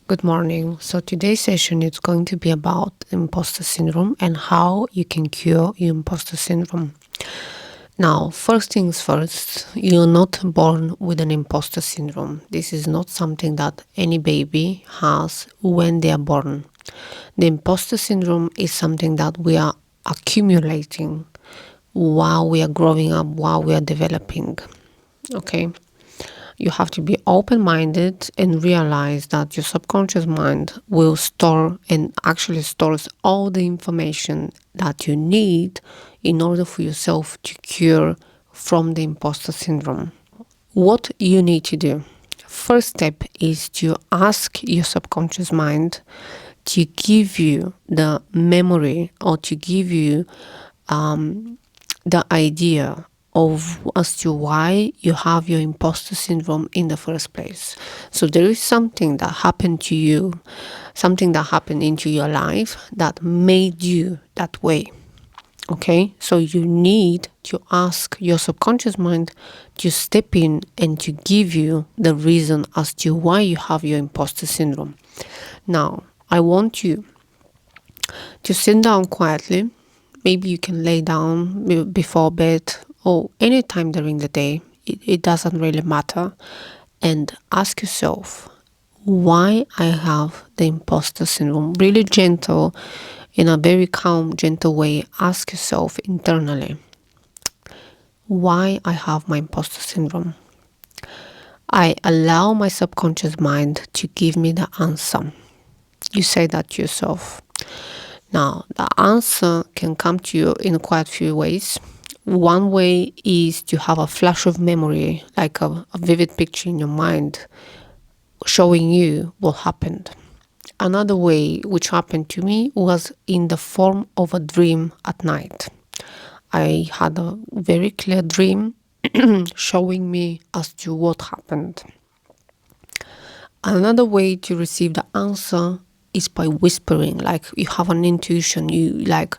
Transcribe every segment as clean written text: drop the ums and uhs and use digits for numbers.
Good morning. So today's session is going to be about imposter syndrome and how you can cure your imposter syndrome. Now, first things first, you're not born with an imposter syndrome. This is not something that any baby has when they are born. The imposter syndrome is something that we are accumulating while we are growing up, while we are developing. Okay? You have to be open-minded and realize that your subconscious mind will store and actually stores all the information that you need in order for yourself to cure from the imposter syndrome. What you need to do, first step, is to ask your subconscious mind to give you the memory or to give you the idea of as to why you have your imposter syndrome in the first place. So there is something that happened to you, something that happened into your life that made you that way. Okay, so you need to ask your subconscious mind to step in and to give you the reason as to why you have your imposter syndrome. Now, I want you to sit down quietly. Maybe you can lay down before bed or any time during the day. It doesn't really matter. And ask yourself why I have the imposter syndrome. Really gentle, in a very calm, gentle way. Ask yourself internally why I have my imposter syndrome. I allow my subconscious mind to give me the answer. You say that to yourself. Now, the answer can come to you in quite a few ways. One way is to have a flash of memory, like a vivid picture in your mind, showing you what happened. Another way, which happened to me, was in the form of a dream at night. I had a very clear dream showing me as to what happened. Another way to receive the answer is by whispering, like you have an intuition, you like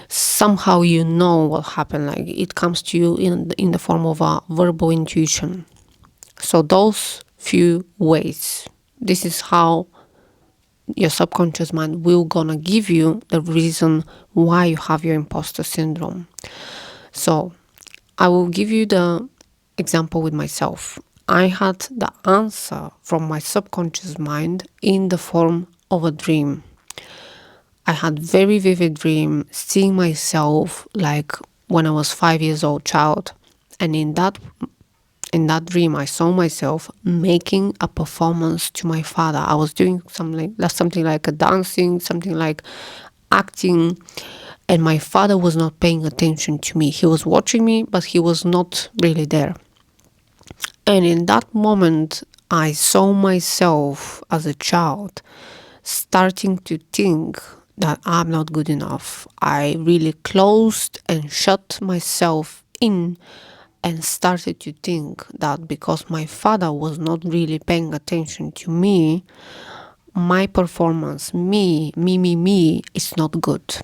somehow you know what happened, like it comes to you in the form of a verbal intuition. So those few ways, this is how your subconscious mind will gonna give you the reason why you have your imposter syndrome. So I will give you the example with myself. I had the answer from my subconscious mind in the form of a dream. I had very vivid dream, seeing myself like when I was 5 years old child. And in that dream, I saw myself making a performance to my father. I was doing something like a dancing, something like acting, and my father was not paying attention to me. He was watching me, but he was not really there. And in that moment, I saw myself as a child starting to think that I'm not good enough. I really closed and shut myself in and started to think that because my father was not really paying attention to me, my performance, me, is not good.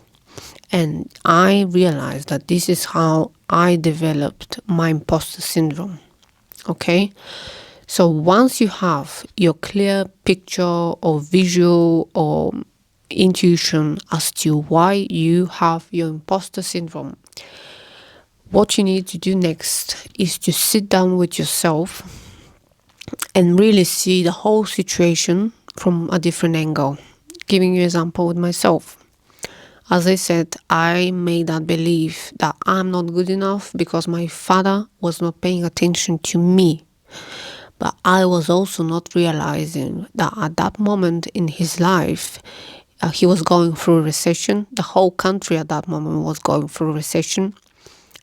And I realized that this is how I developed my imposter syndrome. Okay? So once you have your clear picture or visual or intuition as to why you have your imposter syndrome, what you need to do next is to sit down with yourself and really see the whole situation from a different angle. Giving you an example with myself. As I said, I made that belief that I'm not good enough because my father was not paying attention to me. But I was also not realizing that at that moment in his life, he was going through a recession. The whole country at that moment was going through a recession.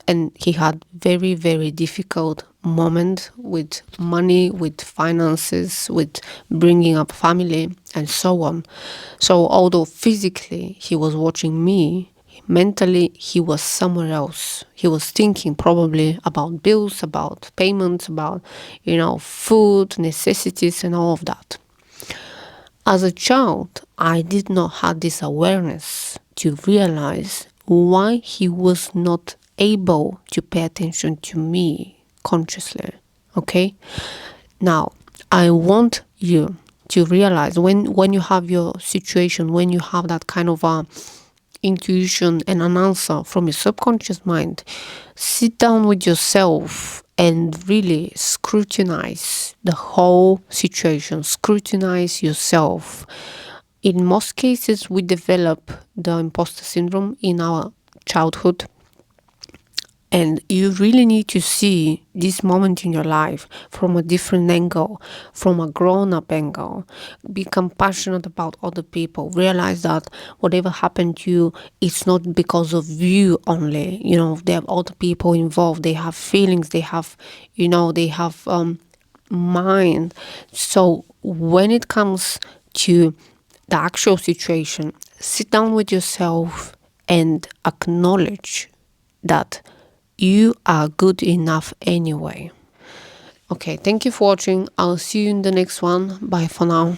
And he had very, very difficult moment with money, with finances, with bringing up family, and so on. So although physically he was watching me, mentally he was somewhere else. He was thinking probably about bills, about payments, about, food, necessities, and all of that. As a child, I did not have this awareness to realize why he was not able to pay attention to me consciously. Okay? Now, I want you to realize when you have your situation, when you have that kind of intuition and an answer from your subconscious mind, sit down with yourself and really scrutinize the whole situation, scrutinize yourself. In most cases, we develop the imposter syndrome in our childhood, and you really need to see this moment in your life from a different angle, from a grown-up angle. Be compassionate about other people. Realize that whatever happened to you, it's not because of you only. There are other people involved. They have feelings. They have, they have mind. So when it comes to the actual situation, sit down with yourself and acknowledge that you are good enough anyway. Okay, thank you for watching. I'll see you in the next one. Bye for now.